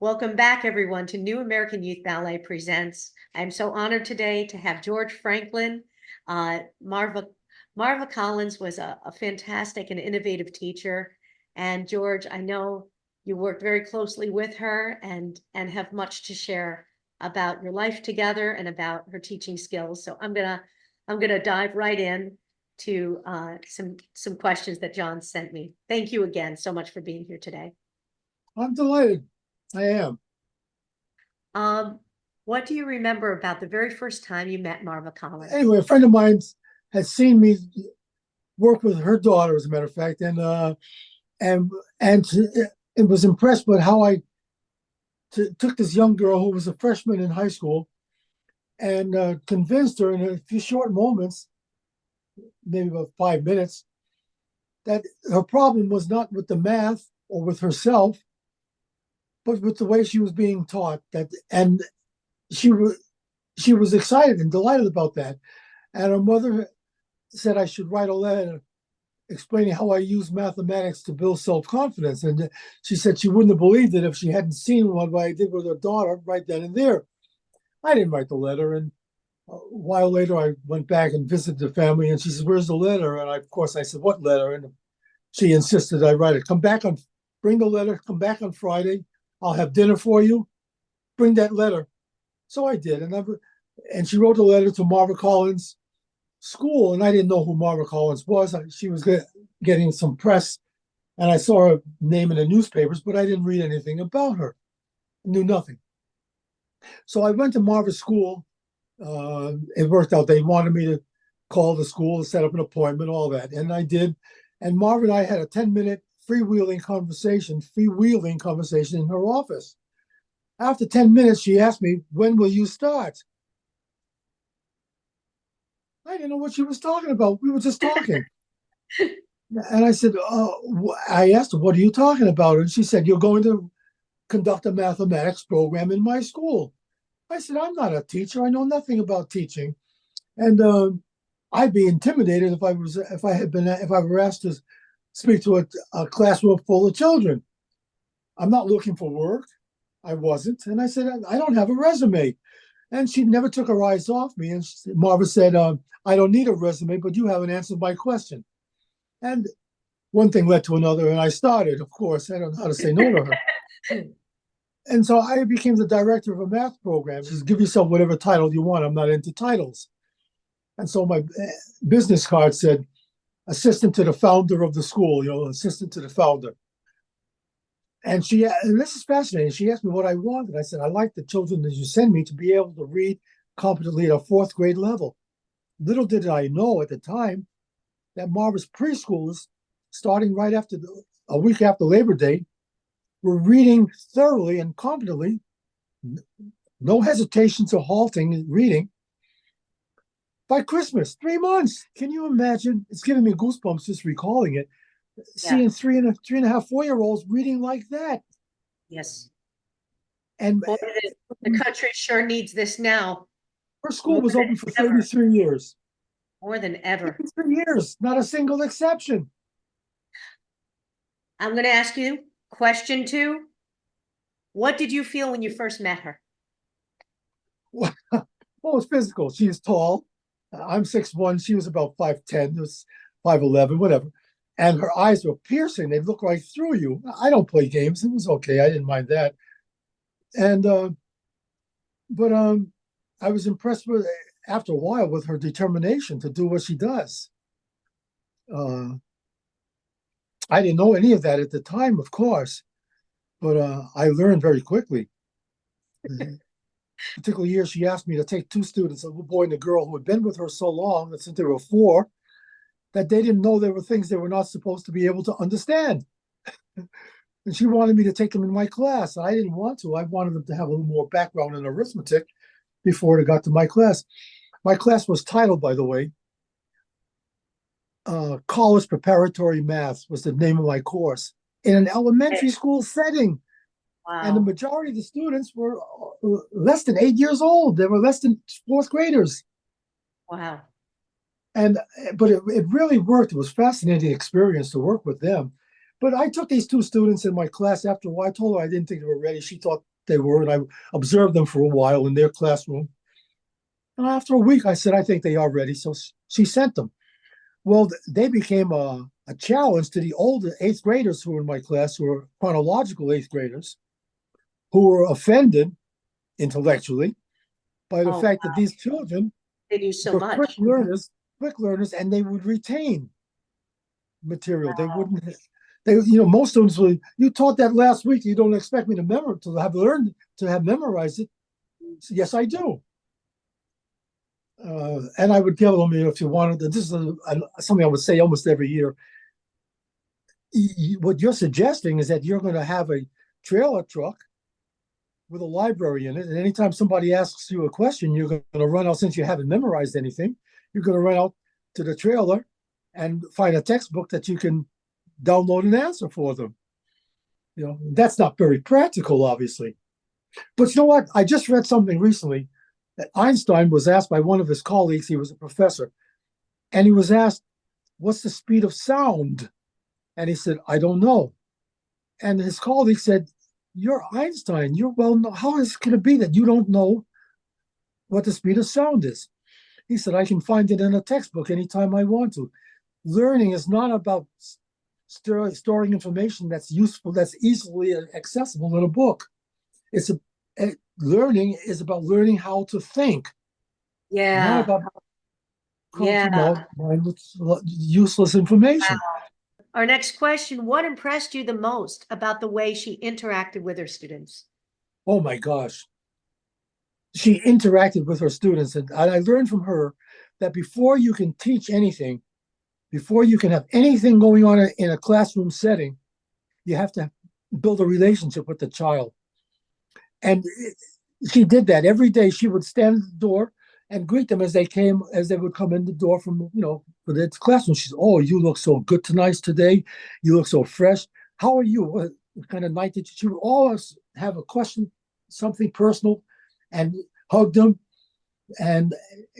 Welcome back, everyone, to New American Youth Ballet Presents. I'm so honored today to have George Franklin. Marva Collins was a fantastic and innovative teacher. And George, I know you worked very closely with her and have much to share about your life together and about her teaching skills. So I'm gonna dive right in to some questions that John sent me. Thank you again so much for being here today. I'm delighted. I am. What do you remember about the very first time you met Marva Collins? Anyway, a friend of mine had seen me work with her daughter, as a matter of fact, and it was impressed with how I took this young girl who was a freshman in high school and convinced her in a few short moments, maybe about 5 minutes, that her problem was not with the math or with herself, but with the way she was being taught. And she was excited and delighted about that. And her mother said I should write a letter explaining how I use mathematics to build self-confidence. And she said she wouldn't have believed it if she hadn't seen what I did with her daughter right then and there. I didn't write the letter. And a while later, I went back and visited the family, and she said, "Where's the letter?" And of course, I said, "What letter?" And she insisted I write it. Bring the letter, come back on Friday. I'll have dinner for you. Bring that letter. So I did. And she wrote a letter to Marva Collins' school, and I didn't know who Marva Collins was. She was getting some press, and I saw her name in the newspapers, but I didn't read anything about her. I knew nothing. So I went to Marva's school. It worked out. They wanted me to call the school, set up an appointment, all that. And I did. And Marva and I had a 10-minute freewheeling conversation in her office. After 10 minutes, she asked me, "When will you start?" I didn't know what she was talking about. We were just talking. And I said, I asked her, "What are you talking about?" And she said, "You're going to conduct a mathematics program in my school." I said, "I'm not a teacher. I know nothing about teaching." And I'd be intimidated if I were asked to speak to a classroom full of children. I'm not looking for work. I wasn't. And I said, "I don't have a resume." And she never took her eyes off me. And Marva said, "I don't need a resume, but you haven't answered my question." And one thing led to another, and I started, of course. I don't know how to say no to her. And so I became the director of a math program. Just give yourself whatever title you want. I'm not into titles. And so my business card said, assistant to the founder of the school, assistant to the founder. And this is fascinating. She asked me what I wanted. I said, "I like the children that you send me to be able to read competently at a fourth grade level." Little did I know at the time that Marva's preschoolers, starting right after a week after Labor Day, were reading thoroughly and competently, no hesitations or halting reading. By Christmas, 3 months. Can you imagine? It's giving me goosebumps just recalling it. Seeing three and a half, 4-year-olds reading like that. Yes. And boy, the country sure needs this now. Her school was open for 33 years. More than ever. 33 years, not a single exception. I'm going to ask you question 2. What did you feel when you first met her? Well, it's physical. She is tall. I'm 6'1". She was about 5'10". It was 5'11", whatever. And her eyes were piercing. They look right through you. I don't play games. It was okay. I didn't mind that. And but I was impressed with, after a while, with her determination to do what she does. I didn't know any of that at the time, of course, but I learned very quickly. Particular year, she asked me to take 2 students, a little boy and a girl, who had been with her so long that since they were 4, that they didn't know there were things they were not supposed to be able to understand. And she wanted me to take them in my class. I didn't want to. I wanted them to have a little more background in arithmetic before it got to my class. My class was titled, by the way, College Preparatory Math was the name of my course, in an elementary school setting. Wow. And the majority of the students were less than 8 years old. They were less than 4th graders. Wow. But it really worked. It was a fascinating experience to work with them. But I took these 2 students in my class. After a while, I told her I didn't think they were ready. She thought they were, and I observed them for a while in their classroom. And after a week, I said, I think they are ready. So she sent them. Well, they became a challenge to the older eighth graders who were in my class, who were chronological eighth graders, who were offended intellectually by the Oh, fact that wow. these children They do so were much. quick learners, and they would retain material. They wouldn't. They, most students will. You taught that last week. You don't expect me to have learned to have memorized it. So, yes, I do. And I would give them, if you wanted. This is something I would say almost every year. What you're suggesting is that you're going to have a trailer truck with a library in it, and anytime somebody asks you a question, you're going to run out, since you haven't memorized anything, you're going to run out to the trailer and find a textbook that you can download an answer for them. That's not very practical, obviously. But you know what? I just read something recently that Einstein was asked by one of his colleagues, he was a professor, and he was asked, what's the speed of sound? And he said, I don't know. And his colleague said, you're Einstein. How can it be that you don't know what the speed of sound is? He said, I can find it in a textbook anytime I want to. Learning is not about storing information that's useful, that's easily accessible in a book. Learning is about learning how to think, not Yeah. about how to Yeah. mine useless information. Our next question, what impressed you the most about the way she interacted with her students? Oh my gosh. She interacted with her students, and I learned from her that before you can teach anything, before you can have anything going on in a classroom setting, you have to build a relationship with the child. And she did that every day. She would stand at the door and greet them as they would come in the door from, for the classroom. She said, oh, you look so good tonight today. You look so fresh. How are you? What kind of night did you? She would always have a question, something personal, and hug them and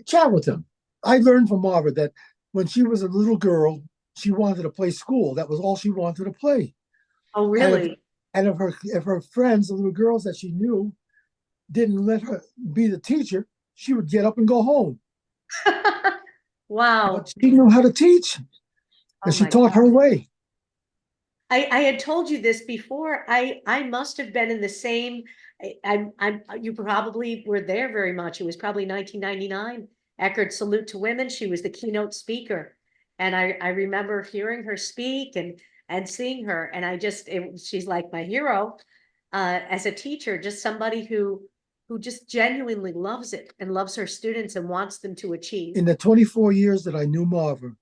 chat with them. I learned from Margaret that when she was a little girl, she wanted to play school. That was all she wanted to play. Oh, And really? if her friends, the little girls that she knew, didn't let her be the teacher, she would get up and go home. Wow. But she knew how to teach, Oh and she my taught God. her way. I had told you this before. I must have been in the same. You probably were there very much. It was probably 1999. Eckerd Salute to Women. She was the keynote speaker, and I remember hearing her speak and seeing her, and she's like my hero as a teacher. Just somebody who just genuinely loves it and loves her students and wants them to achieve. In the 24 years that I knew Marva,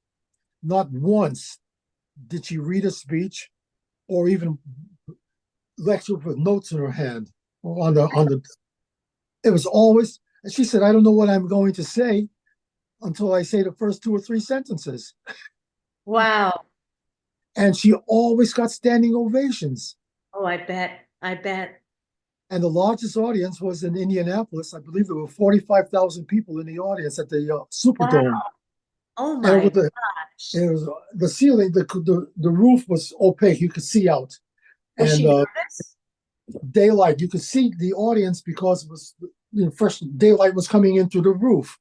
not once did she read a speech or even lecture with notes in her hand or on the. It was always. And she said, "I don't know what I'm going to say until I say the first two or three sentences." Wow. And she always got standing ovations. Oh, I bet. I bet. And the largest audience was in Indianapolis. I believe there were 45,000 people in the audience at the Wow. Superdome. Oh And my gosh. it was the ceiling, the roof was opaque. You could see out. Was And she nervous? daylight, you could see the audience because it was, fresh daylight was coming in through the roof.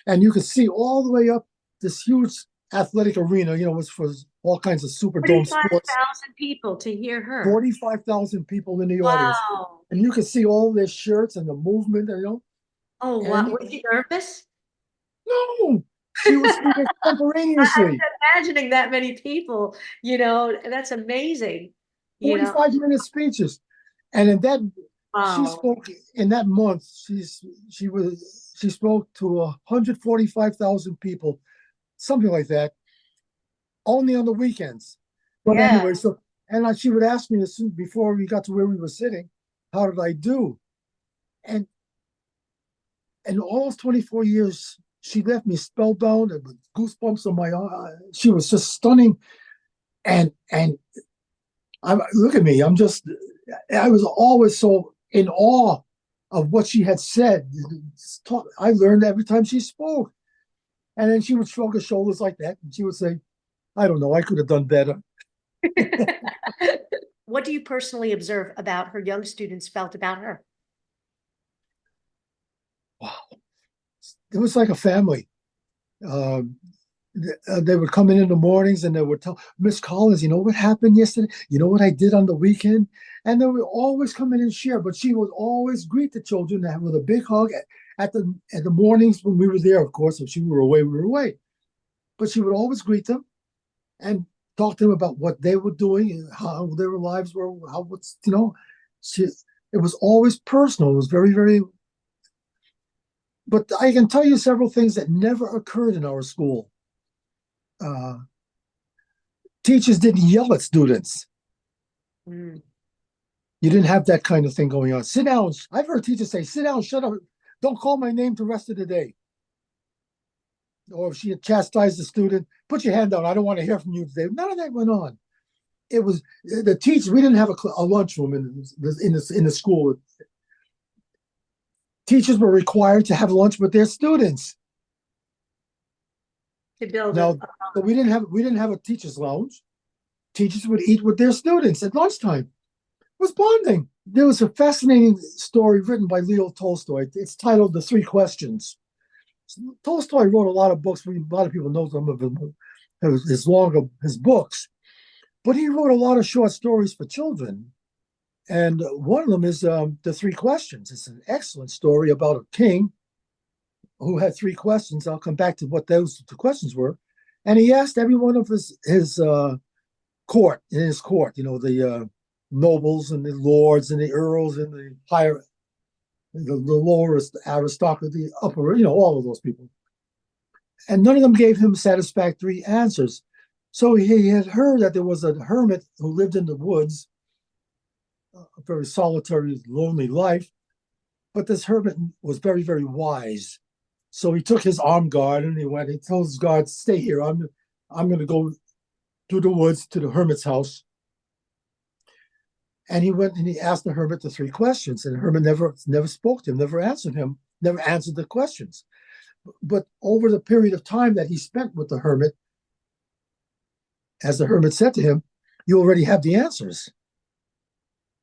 And you could see all the way up this huge athletic arena, was for all kinds of Superdome sports. 45,000 people to hear her. 45,000 people in the audience. Wow. And you could see all their shirts and the movement, Oh, wow. and Was she nervous? no, she would speak I'm extemporaneously. imagining that many people, that's amazing. You know, 45-minute speeches. And in that, she wow. spoke in that month, she spoke to 145,000 people, something like that, only on the weekends. But Yeah. anyway, and she would ask me before we got to where we were sitting, how did I do? And in all those 24 years, she left me spellbound and with goosebumps on my eye. She was just stunning. And look at me. I was always so in awe of what she had said. I learned every time she spoke. And then she would shrug her shoulders like that. And she would say, I don't know, I could have done better. what do you personally observe about her young students felt about her? Wow. It was like a family. Um, they would come in the mornings and they would tell Miss Collins, you know what happened yesterday? You know what I did on the weekend? And they would always come in and share, but she would always greet the children with a big hug at the mornings when we were there. Of course, if she were away, we were away. But she would always greet them and talk to them about what they were doing and how their lives were, it was always personal. It was very, very, but I can tell you several things that never occurred in our school. Teachers didn't yell at students. Mm. You didn't have that kind of thing going on. Sit down. I've heard teachers say, sit down, shut up. Don't call my name the rest of the day. Or if she had chastised the student, put your hand down. I don't want to hear from you today. None of that went on. It was the teachers. We didn't have a lunchroom in the school. Teachers were required to have lunch with their students. To build Now, so we didn't have a teachers' lounge. Teachers would eat with their students at lunchtime. It was bonding. There was a fascinating story written by Leo Tolstoy. It's titled "The Three Questions." Tolstoy wrote a lot of books. A lot of people know some of his books, but he wrote a lot of short stories for children. And one of them is The Three Questions. It's an excellent story about a king who had three questions. I'll come back to what those two questions were. And he asked every one of his court, the nobles and the lords and the earls and the lower aristocracy, the upper, all of those people. And none of them gave him satisfactory answers. So he had heard that there was a hermit who lived in the woods, a very solitary, lonely life. But this hermit was very, very wise. So he took his armed guard and he told his guard, stay here. I'm going to go through the woods to the hermit's house. And he went and he asked the hermit the three questions. And the hermit never spoke to him, never answered the questions. But over the period of time that he spent with the hermit, as the hermit said to him, you already have the answers.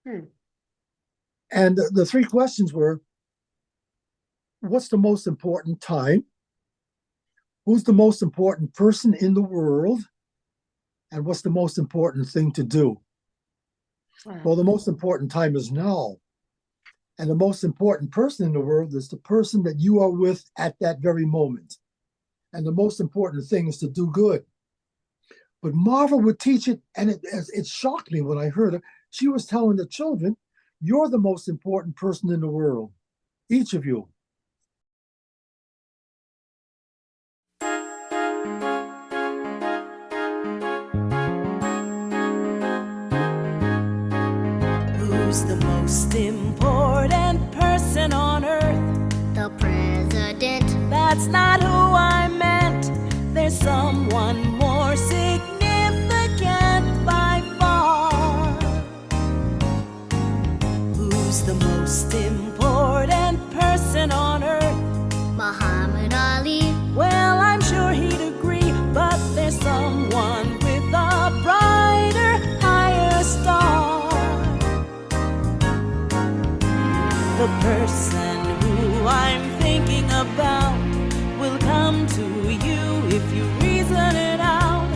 And the three questions were, what's the most important time? Who's the most important person in the world? And what's the most important thing to do? Wow. Well, the most important time is now. And the most important person in the world is the person that you are with at that very moment. And the most important thing is to do good. But Marva would teach it, and it shocked me when I heard her. She was telling the children, you're the most important person in the world, each of you. Who's the most important person on earth? The president. That's not who I meant. There's someone more significant by far. Who's the most important person on earth? Muhammad Ali. Well, I'm sure he'd agree, but there's someone with a brighter, higher star. The person who I'm thinking about will come to you if you reason it out.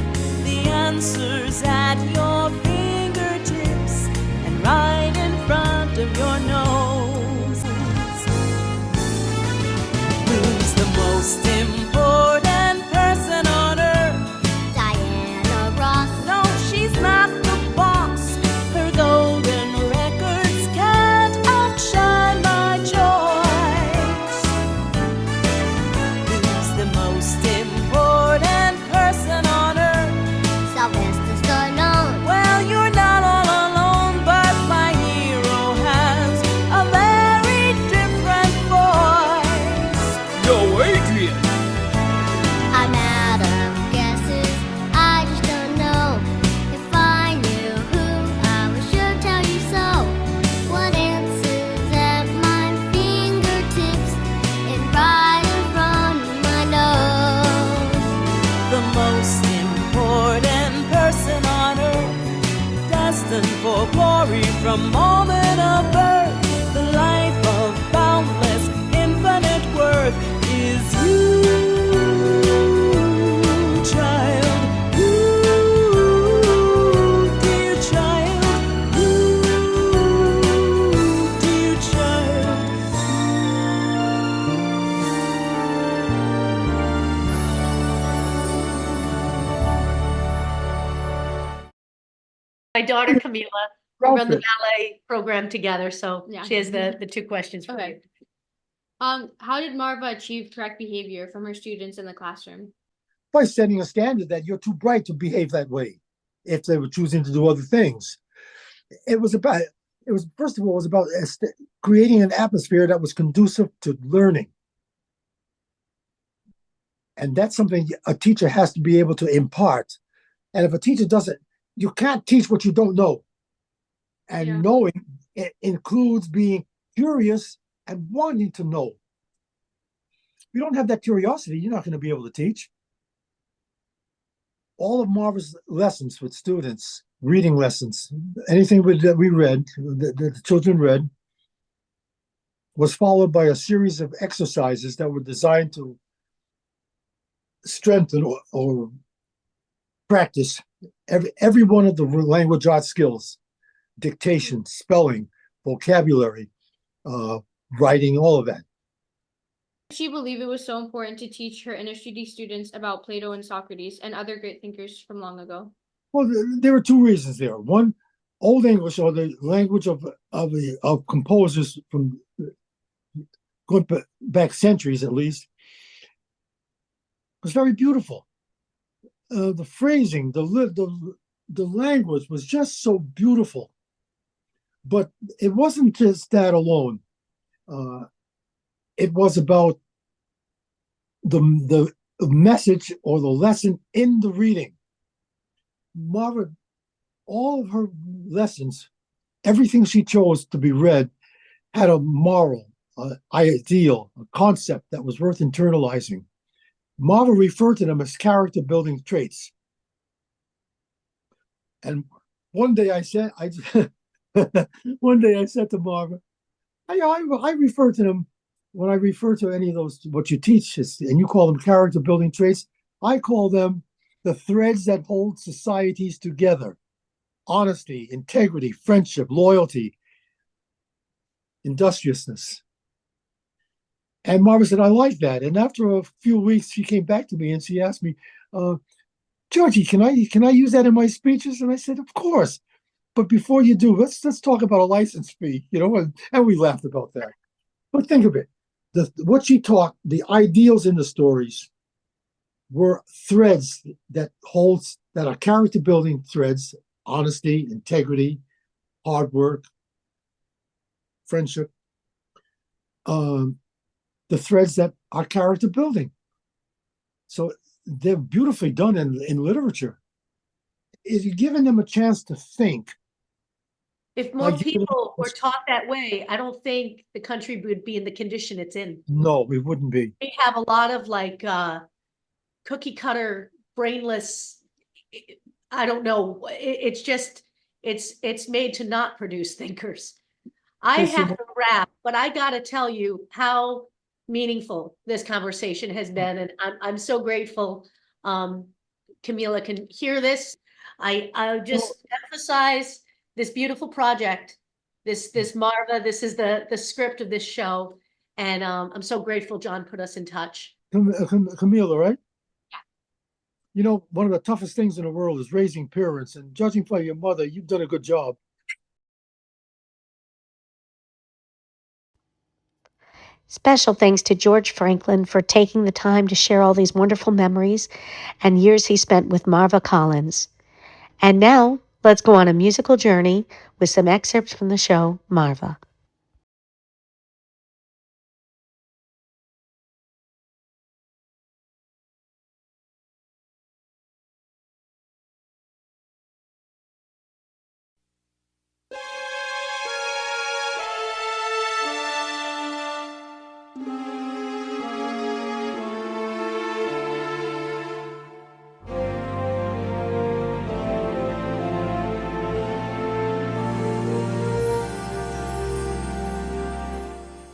The answer's at your fingertips and right in front of your nose. Who's the most important person on earth? Diana Ross. No, she's not the boss. Her golden records can't outshine my choice. Who's the most important person on earth? Sylvester Stallone. Well, my daughter Camila. We run the Outfit. ballet program together, so Yeah. she has the two questions for Okay. you. How did Marva achieve correct behavior from her students in the classroom? By setting a standard that you're too bright to behave that way if they were choosing to do other things. It was first of all, it was about creating an atmosphere that was conducive to learning. And that's something a teacher has to be able to impart. And if a teacher doesn't, you can't teach what you don't know. And Yeah. knowing it includes being curious and wanting to know. If you don't have that curiosity, you're not going to be able to teach. All of Marva's lessons with students, reading lessons, anything that we read, that the children read, was followed by a series of exercises that were designed to strengthen or practice every one of the language arts skills: dictation, spelling, vocabulary, writing, all of that. Did she believe it was so important to teach her inner city students about Plato and Socrates and other great thinkers from long ago? Well, there were two reasons there. One, Old English, or the language of composers from going back centuries at least, was very beautiful. The phrasing, the language was just so beautiful. But it wasn't just that alone. It was about the message or the lesson in the reading. Marva, all of her lessons, everything she chose to be read, had a moral, ideal, a concept that was worth internalizing. Marva referred to them as character building traits. And one day I said to Marva, I refer to them, when I refer to any of those, what you teach, and you call them character building traits, I call them the threads that hold societies together: honesty, integrity, friendship, loyalty, industriousness. And Marva said, I like that. And after a few weeks, she came back to me and she asked me, Georgie, can I use that in my speeches? And I said, of course. But before you do, let's talk about a license fee, and we laughed about that. But think of it. What she taught, the ideals in the stories, were threads that are character building threads: honesty, integrity, hard work, friendship. The threads that are character building. So they're beautifully done in literature. If you're giving them a chance to think. If more people were taught that way, I don't think the country would be in the condition it's in. No, we wouldn't be. We have a lot of cookie cutter, brainless, I don't know. It's just, it's made to not produce thinkers. I have to wrap, but I gotta tell you how meaningful this conversation has been, and I'm so grateful Camila can hear this. I'll just emphasize this beautiful project, this Marva, this is the script of this show, and I'm so grateful John put us in touch. Camila, right? Yeah. One of the toughest things in the world is raising parents, and judging by your mother, you've done a good job. Special thanks to George Franklin for taking the time to share all these wonderful memories and years he spent with Marva Collins. And now, let's go on a musical journey with some excerpts from the show, Marva.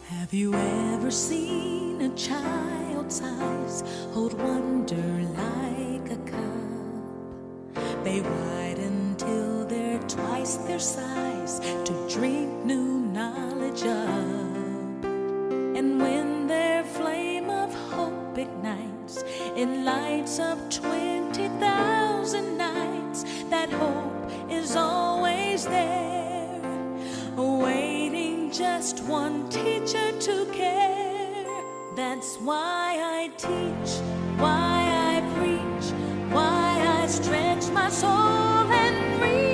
Have you ever seen a child's eyes hold wonder like a cup? They widen till they're twice their size to drink new knowledge up. And when their flame of hope ignites, it lights up 20,000 nights. That hope is always just one teacher to care. That's why I teach, why I preach, why I stretch my soul and reach.